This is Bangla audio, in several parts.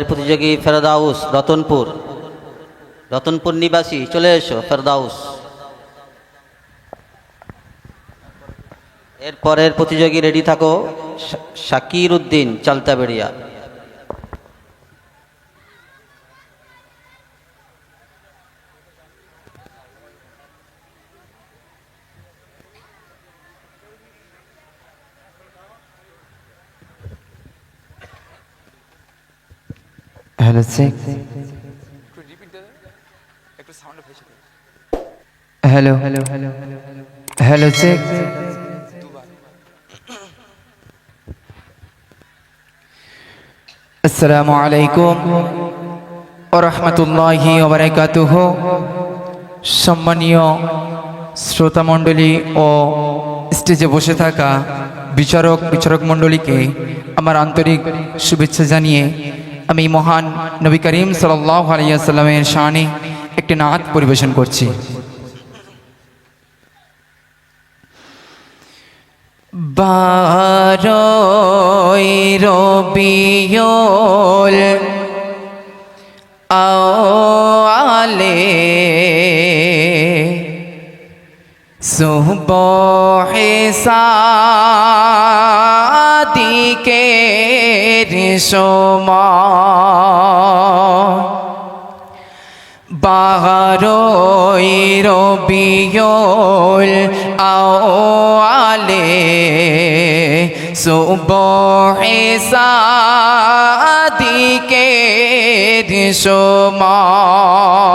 এরপরের প্রতিযোগী ফেরদাউস, রতনপুর নিবাসী, চলে এসো ফেরদাউস। এরপরের প্রতিযোগী রেডি থাকো, Shakir Uddin, Chaltaberia. Hello check, hello hello hello check. আসসালামু আলাইকুম ওয়া রাহমাতুল্লাহি ওয়া বারাকাতুহু। সম্মানীয় শ্রোতা মণ্ডলী ও স্টেজে বসে থাকা বিচারক মণ্ডলীকে আমার আন্তরিক শুভেচ্ছা জানিয়ে আমি মহান নবী করিম সাল্লাল্লাহু আলাইহি ওয়াসাল্লামের শানে একটি নাত পরিবেশন করছি। বারোই রবিউল আওয়ালে সুবহে সাদিকের সময়, বারোই রবিউল আওয়ালে সুবহে সাদিকের সময়,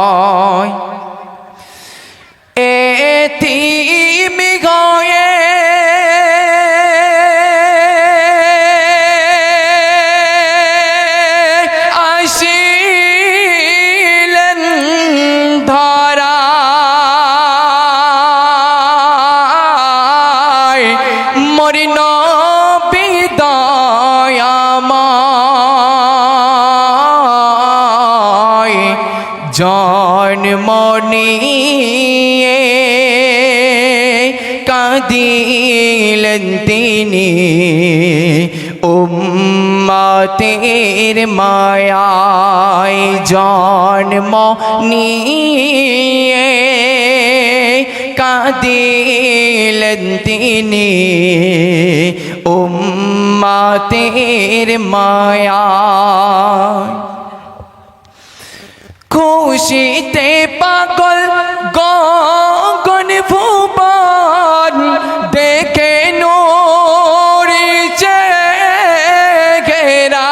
এতিম হয়ে আসিলেন ধরায়, মরি নবী দয়াময় জন্ম নিয়ে কাঁদিলেন তিনি উম্মতের মায়ায়, জন্ম নিয়ে কাঁদিলেন তিনি উম্মতের মায়ায়। খুশিতে পাগল গগন ভুবন দেখে নূর চেহারা,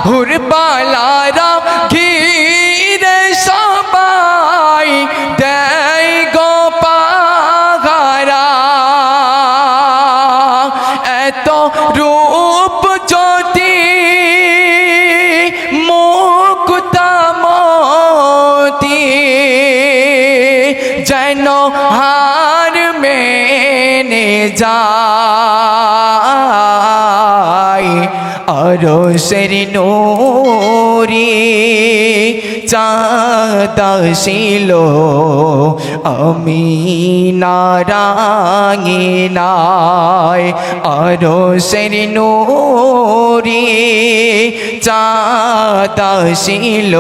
হুরবালারা ঘিরে সবাই দেয় গো পাহারা, এত রূপ জ্যোতি মুক্তামতি যেন হার মেনে যায়, আরশের নূরি চাঁদ ছিল আমিনারাঙিনায়, আরশের নূরি চাঁদ ছিল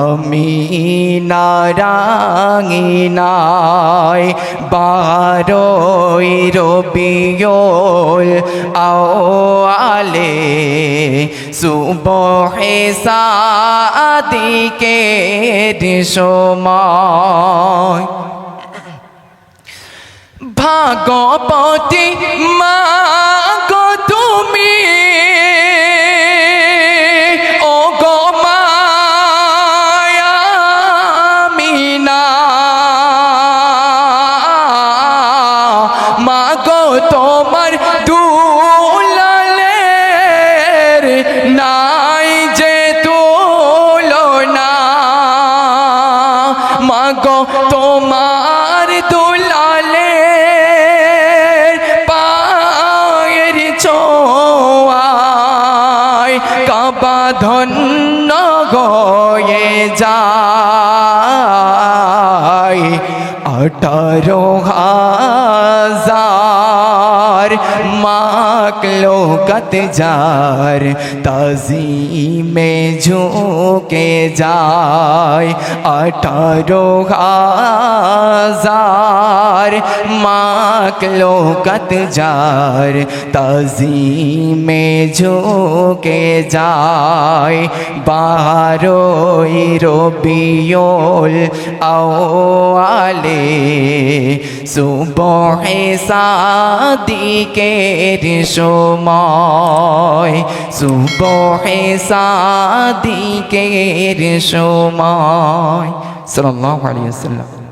আমিনারাঙিনায়, বারোই রবিউল আওয়ালে সুবহে সাদিকের সময়, ভাগবতী মা গো তুমি ও গো মায়ামিনা, মা গো তোমার দুলালের নাই যে তুলনা, মা গো তোমার দুলালের পায়ের ছোঁয়ায় কাবা ধন্য হয়ে যায়, 18,000 कतजार ताज़ीमे झुके जाए 18,000 माकलो कतजार ताज़ीमे झुके जाए 12 रबिउल আউয়ালে সুবহে সাদিকের সময় সুবহে সাদিকের সময় সাল্লাল্লাহু আলাইহি ওয়াসাল্লাম।